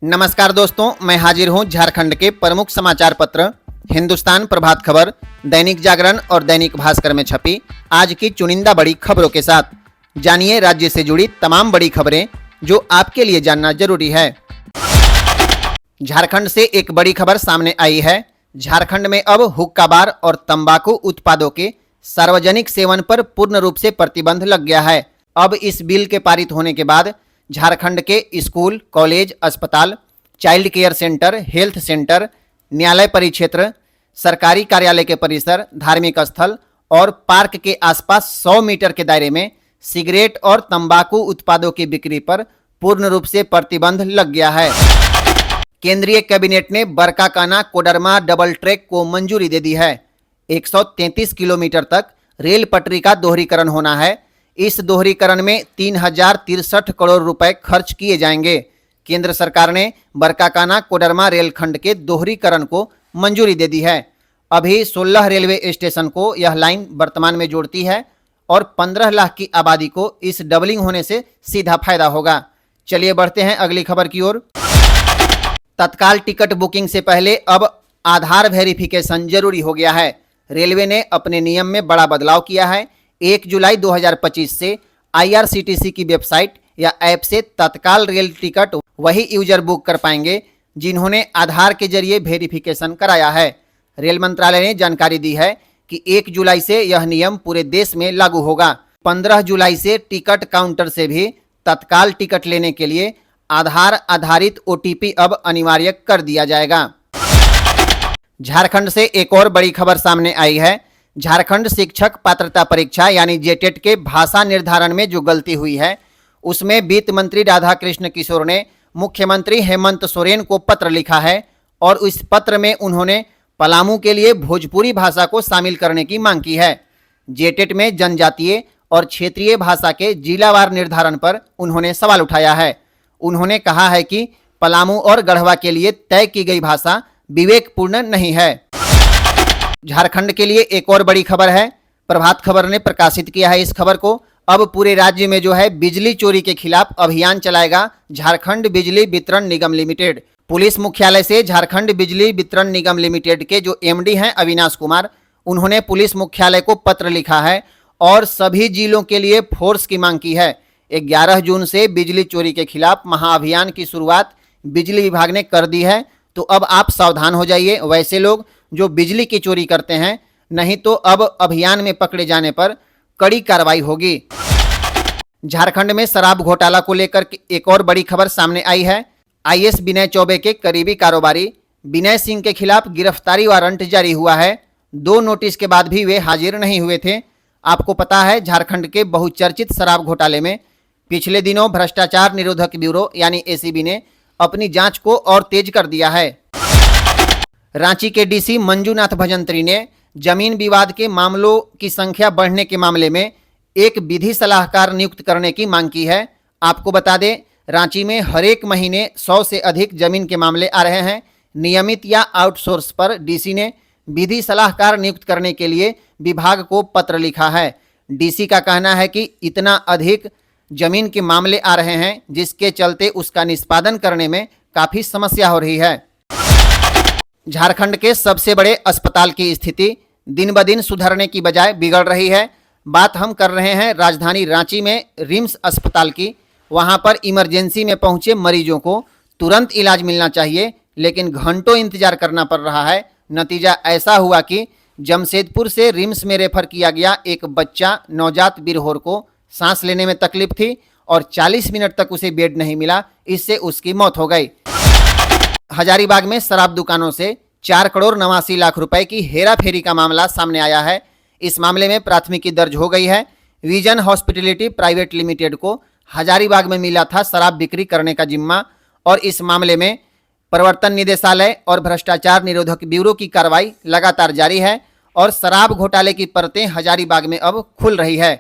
नमस्कार दोस्तों, मैं हाजिर हूं झारखंड के प्रमुख समाचार पत्र हिंदुस्तान, प्रभात खबर, दैनिक जागरण और दैनिक भास्कर में छपी आज की चुनिंदा बड़ी खबरों के साथ। जानिए राज्य से जुड़ी तमाम बड़ी खबरें जो आपके लिए जानना जरूरी है। झारखंड से एक बड़ी खबर सामने आई है। झारखंड में अब हुक्का बार और तंबाकू उत्पादों के सार्वजनिक सेवन पर पूर्ण रूप से प्रतिबंध लग गया है। अब इस बिल के पारित होने के बाद झारखंड के स्कूल, कॉलेज, अस्पताल, child care centre, health centre, न्यायालय परिक्षेत्र, सरकारी कार्यालय के परिसर, धार्मिक स्थल और पार्क के आसपास 100 मीटर के दायरे में सिगरेट और तंबाकू उत्पादों की बिक्री पर पूर्ण रूप से प्रतिबंध लग गया है। केंद्रीय कैबिनेट ने बरकाकाना कोडरमा डबल ट्रैक को मंजूरी दे दी है। 133 किलोमीटर तक रेल पटरी का दोहरीकरण होना है। इस दोहरीकरण में 3063 करोड़ रुपए खर्च किए जाएंगे। केंद्र सरकार ने बरकाकाना कोडरमा रेलखंड के दोहरीकरण को मंजूरी दे दी है। अभी 16 रेलवे स्टेशन को यह लाइन वर्तमान में जोड़ती है और 15 लाख की आबादी को इस डबलिंग होने से सीधा फायदा होगा। चलिए बढ़ते हैं अगली खबर की ओर। तत्काल टिकट बुकिंग से पहले अब आधार वेरिफिकेशन जरूरी हो गया है। रेलवे ने अपने नियम में बड़ा बदलाव किया है। 1 जुलाई 2025 से IRCTC की वेबसाइट या ऐप से तत्काल रेल टिकट वही यूजर बुक कर पाएंगे जिन्होंने आधार के जरिए वेरिफिकेशन कराया है। रेल मंत्रालय ने जानकारी दी है कि 1 जुलाई से यह नियम पूरे देश में लागू होगा। 15 जुलाई से टिकट काउंटर से भी तत्काल टिकट लेने के लिए आधार आधारित OTP अब अनिवार्य कर दिया जाएगा। झारखंड से एक और बड़ी खबर सामने आई है। झारखंड शिक्षक पात्रता परीक्षा यानी जेटेट के भाषा निर्धारण में जो गलती हुई है उसमें वित्त मंत्री राधाकृष्ण किशोर ने मुख्यमंत्री हेमंत सोरेन को पत्र लिखा है और इस पत्र में उन्होंने पलामू के लिए भोजपुरी भाषा को शामिल करने की मांग की है। जेटेट में जनजातीय और क्षेत्रीय भाषा के जिलावार निर्धारण पर उन्होंने सवाल उठाया है। उन्होंने कहा है कि पलामू और गढ़वा के लिए तय की गई भाषा विवेकपूर्ण नहीं है। झारखंड के लिए एक और बड़ी खबर है। प्रभात खबर ने प्रकाशित किया है इस खबर को। अब पूरे राज्य में जो है बिजली चोरी के खिलाफ अभियान चलाएगा झारखंड बिजली वितरण निगम लिमिटेड। पुलिस मुख्यालय से झारखंड बिजली वितरण निगम लिमिटेड के जो MD हैं अविनाश कुमार, उन्होंने पुलिस मुख्यालय को पत्र लिखा है और सभी जिलों के लिए फोर्स की मांग की है। 11 जून से बिजली चोरी के खिलाफ महाअभियान की शुरुआत बिजली विभाग ने कर दी है, तो अब आप सावधान हो जाइए वैसे लोग जो बिजली की चोरी करते हैं, नहीं तो अब अभियान में पकड़े जाने पर कड़ी कार्रवाई होगी। झारखंड में शराब घोटाला को लेकर एक और बड़ी खबर सामने आई है। IS विनय चौबे के करीबी कारोबारी विनय सिंह के खिलाफ गिरफ्तारी वारंट जारी हुआ है। 2 नोटिस के बाद भी वे हाजिर नहीं हुए थे। आपको पता है झारखंड के बहुचर्चित शराब घोटाले में पिछले दिनों भ्रष्टाचार निरोधक ब्यूरो यानी ACB ने अपनी जांच को और तेज कर दिया है। रांची के DC मंजूनाथ भजंत्री ने जमीन विवाद के मामलों की संख्या बढ़ने के मामले में एक विधि सलाहकार नियुक्त करने की मांग की है। आपको बता दें, रांची में हर एक महीने 100 से अधिक जमीन के मामले आ रहे हैं। नियमित या आउटसोर्स पर DC ने विधि सलाहकार नियुक्त करने के लिए विभाग को पत्र लिखा है। DC का कहना है कि इतना अधिक जमीन के मामले आ रहे हैं जिसके चलते उसका निष्पादन करने में काफ़ी समस्या हो रही है। झारखंड के सबसे बड़े अस्पताल की स्थिति दिन ब दिन सुधरने की बजाय बिगड़ रही है। बात हम कर रहे हैं राजधानी रांची में रिम्स अस्पताल की। वहां पर इमरजेंसी में पहुंचे मरीजों को तुरंत इलाज मिलना चाहिए, लेकिन घंटों इंतजार करना पड़ रहा है। नतीजा ऐसा हुआ कि जमशेदपुर से रिम्स में रेफर किया गया एक बच्चा नवजात बिरहोर को सांस लेने में तकलीफ थी और 40 मिनट तक उसे बेड नहीं मिला, इससे उसकी मौत हो गई। हजारीबाग में शराब दुकानों से 4 करोड़ 89 लाख रुपए की हेरा फेरी का मामला सामने आया है। इस मामले में प्राथमिकी दर्ज हो गई है। विजन हॉस्पिटैलिटी प्राइवेट लिमिटेड को हजारीबाग में मिला था शराब बिक्री करने का जिम्मा और इस मामले में प्रवर्तन निदेशालय और भ्रष्टाचार निरोधक ब्यूरो की कार्रवाई लगातार जारी है और शराब घोटाले की परतें हजारीबाग में अब खुल रही है।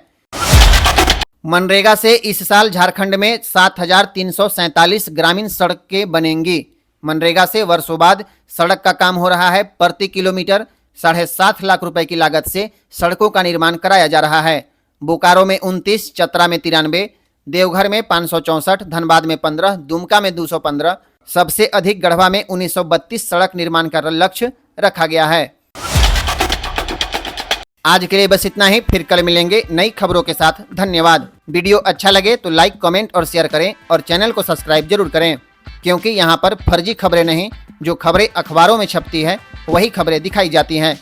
मनरेगा से इस साल झारखंड में 7,347 ग्रामीण सड़कें बनेंगी। मनरेगा से वर्षों बाद सड़क का काम हो रहा है। प्रति किलोमीटर 7.5 लाख रुपए की लागत से सड़कों का निर्माण कराया जा रहा है। बोकारो में 29, चतरा में 93, देवघर में 564, धनबाद में 15, दुमका में 215, सबसे अधिक गढ़वा में 1932 सड़क निर्माण का लक्ष्य रखा गया है। आज के लिए बस इतना ही, फिर कल मिलेंगे नई खबरों के साथ। धन्यवाद। वीडियो अच्छा लगे तो लाइक, कमेंट और शेयर करें और चैनल को सब्सक्राइब जरूर करें, क्योंकि यहाँ पर फर्जी खबरें नहीं, जो खबरें अखबारों में छपती है वही खबरें दिखाई जाती हैं।